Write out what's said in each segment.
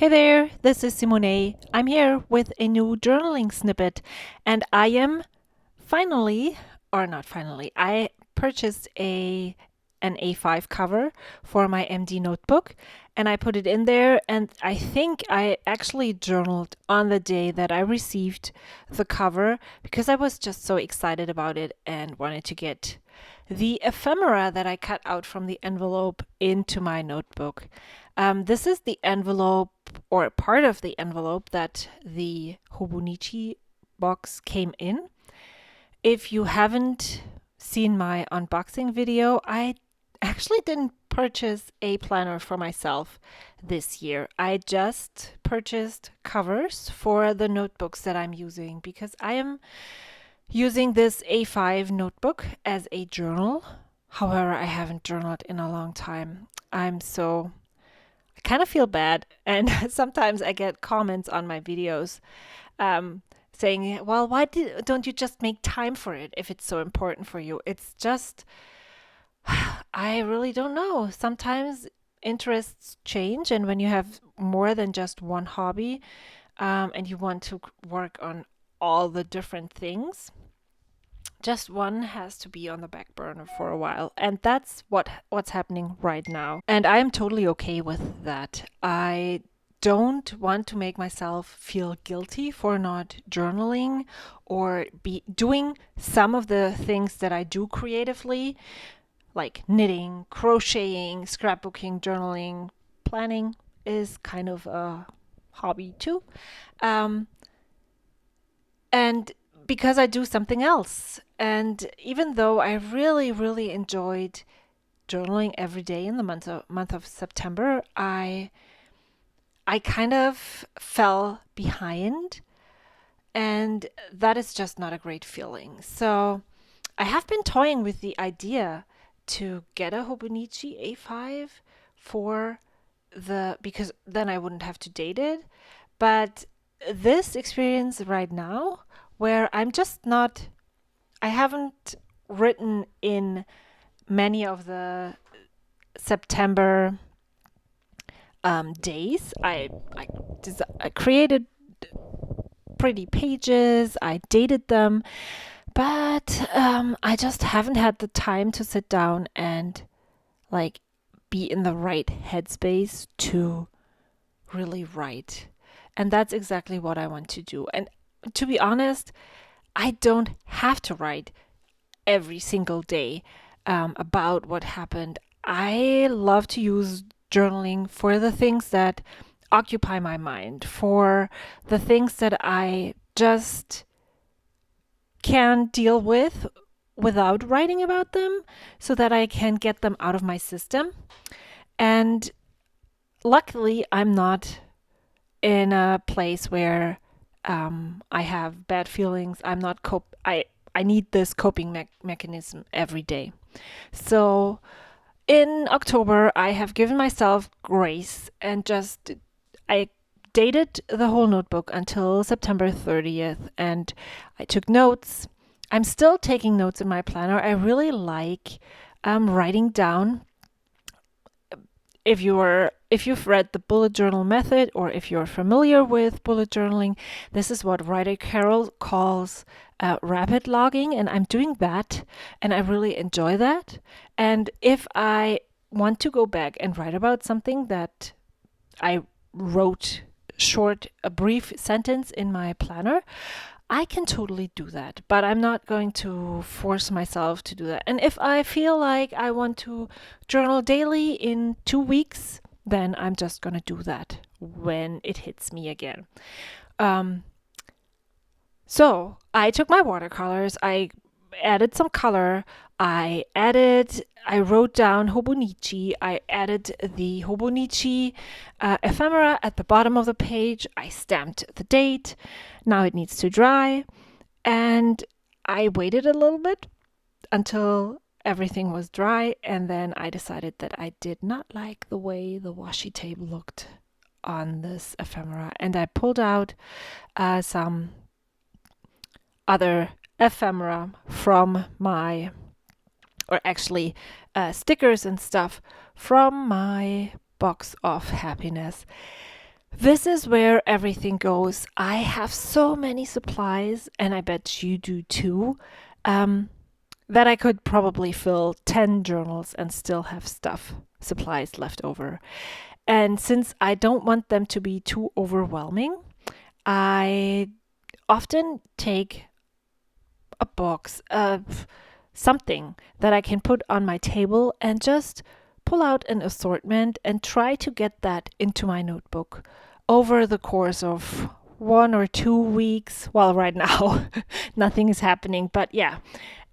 Hey there, this is Simone. I'm here with a new journaling snippet, and I am finally, or not finally, I purchased an A5 cover for my MD notebook, and I put it in there, and I think I actually journaled on the day that I received the cover because I was just so excited about it and wanted to get the ephemera that I cut out from the envelope into my notebook. This is the envelope or part of the envelope that the Hobonichi box came in. If you haven't seen my unboxing video, I actually didn't purchase a planner for myself this year. I just purchased covers for the notebooks that I'm using because I am using this A5 notebook as a journal. However, I haven't journaled in a long time. I kind of feel bad, and sometimes I get comments on my videos saying, "Well, don't you just make time for it if it's so important for you?" It's just, I really don't know. Sometimes interests change, and when you have more than just one hobby, and you want to work on all the different things, just one has to be on the back burner for a while, and that's what's happening right now, and I am totally okay with that. I don't want to make myself feel guilty for not journaling or be doing some of the things that I do creatively, like knitting, crocheting, scrapbooking, journaling. Planning is kind of a hobby too. um, and because I do something else. And even though I really, really enjoyed journaling every day in the month of September, I kind of fell behind, and that is just not a great feeling. So I have been toying with the idea to get a Hobonichi A5 for because then I wouldn't have to date it. But this experience right now, where I haven't written in many of the September days. I created pretty pages, I dated them, but I just haven't had the time to sit down and like be in the right headspace to really write. And that's exactly what I want to do. And to be honest, I don't have to write every single day about what happened. I love to use journaling for the things that occupy my mind, for the things that I just can't deal with without writing about them, so that I can get them out of my system. And luckily, I'm not in a place where I have bad feelings. I need this coping mechanism every day. So in October, I have given myself grace and I dated the whole notebook until September 30th, and I took notes. I'm still taking notes in my planner. I really like writing down. If you've read the bullet journal method, or if you're familiar with bullet journaling, this is what writer Carol calls rapid logging, and I'm doing that, and I really enjoy that. And if I want to go back and write about something that I wrote a brief sentence in my planner, I can totally do that, but I'm not going to force myself to do that. And if I feel like I want to journal daily in 2 weeks, then I'm just going to do that when it hits me again. Um, so I took my watercolors, I added some color, I wrote down Hobonichi, I added the Hobonichi ephemera at the bottom of the page, I stamped the date. Now it needs to dry, and I waited a little bit until everything was dry, and then I decided that I did not like the way the washi tape looked on this ephemera, and I pulled out some other ephemera from or actually stickers and stuff from my box of happiness. This is where everything goes. I have so many supplies, and I bet you do too, that I could probably fill 10 journals and still have supplies left over. And since I don't want them to be too overwhelming, I often take a box of something that I can put on my table and just pull out an assortment and try to get that into my notebook over the course of 1 or 2 weeks. Well, right now, nothing is happening, but yeah,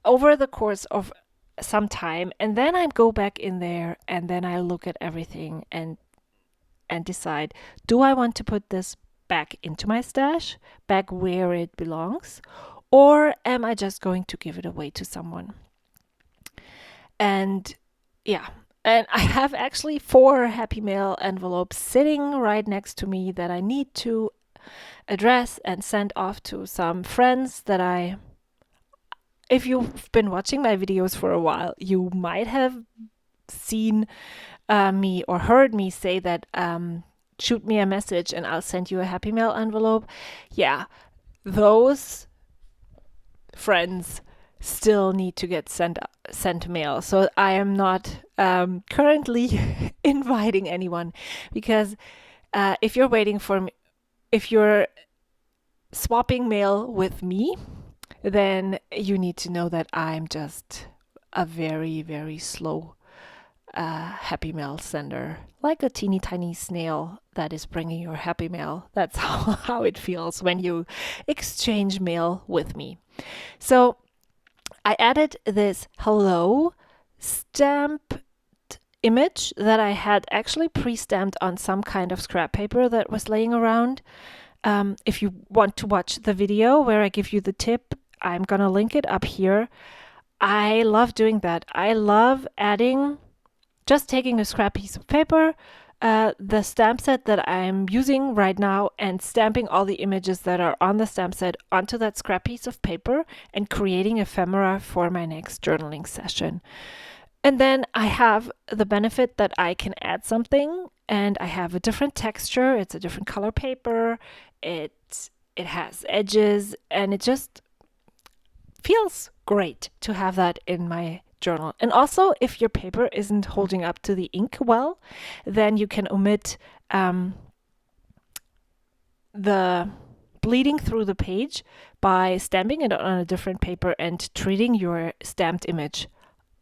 over the course of some time. And then I go back in there and then I look at everything and decide, do I want to put this back into my stash, back where it belongs? Or am I just going to give it away to someone? And yeah, and I have actually 4 Happy Mail envelopes sitting right next to me that I need to address and send off to some friends that if you've been watching my videos for a while, you might have seen me or heard me say that shoot me a message and I'll send you a Happy Mail envelope. Yeah, those friends still need to get sent mail. So I am not currently inviting anyone, because if you're waiting for me, if you're swapping mail with me, then you need to know that I'm just a very, very slow Happy Mail sender, like a teeny tiny snail that is bringing your Happy Mail. That's how it feels when you exchange mail with me. So I added this hello stamped image that I had actually pre-stamped on some kind of scrap paper that was laying around. If you want to watch the video where I give you the tip, I'm going to link it up here. I love doing that. I love just taking a scrap piece of paper, the stamp set that I'm using right now, and stamping all the images that are on the stamp set onto that scrap piece of paper and creating ephemera for my next journaling session. And then I have the benefit that I can add something, and I have a different texture. It's a different color paper. It has edges, and it just feels great to have that in my journal. And also, if your paper isn't holding up to the ink well, then you can omit the bleeding through the page by stamping it on a different paper and treating your stamped image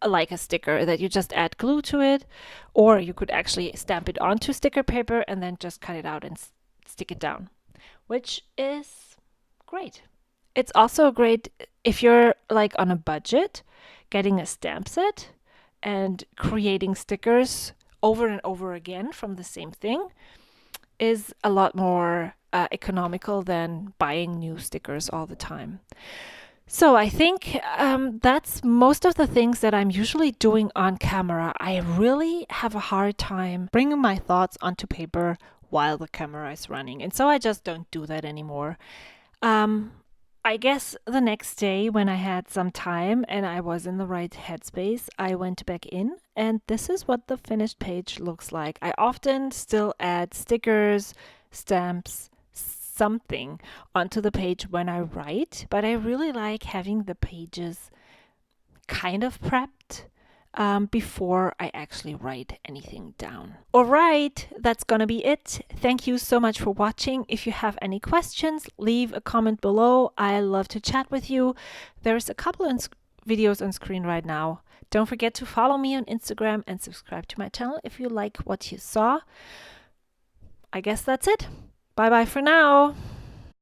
like a sticker that you just add glue to it, or you could actually stamp it onto sticker paper and then just cut it out and stick it down, which is great. It's also great if you're like on a budget, getting a stamp set and creating stickers over and over again from the same thing is a lot more economical than buying new stickers all the time. So I think that's most of the things that I'm usually doing on camera. I really have a hard time bringing my thoughts onto paper while the camera is running. And so I just don't do that anymore. I guess the next day when I had some time and I was in the right headspace, I went back in, and this is what the finished page looks like. I often still add stickers, stamps, something onto the page when I write, but I really like having the pages kind of prepped before I actually write anything down. All right, that's gonna be it. Thank you so much for watching. If you have any questions, leave a comment below. I love to chat with you. There's a couple of videos on screen right now. Don't forget to follow me on Instagram and subscribe to my channel if you like what you saw. I guess that's it. Bye bye for now.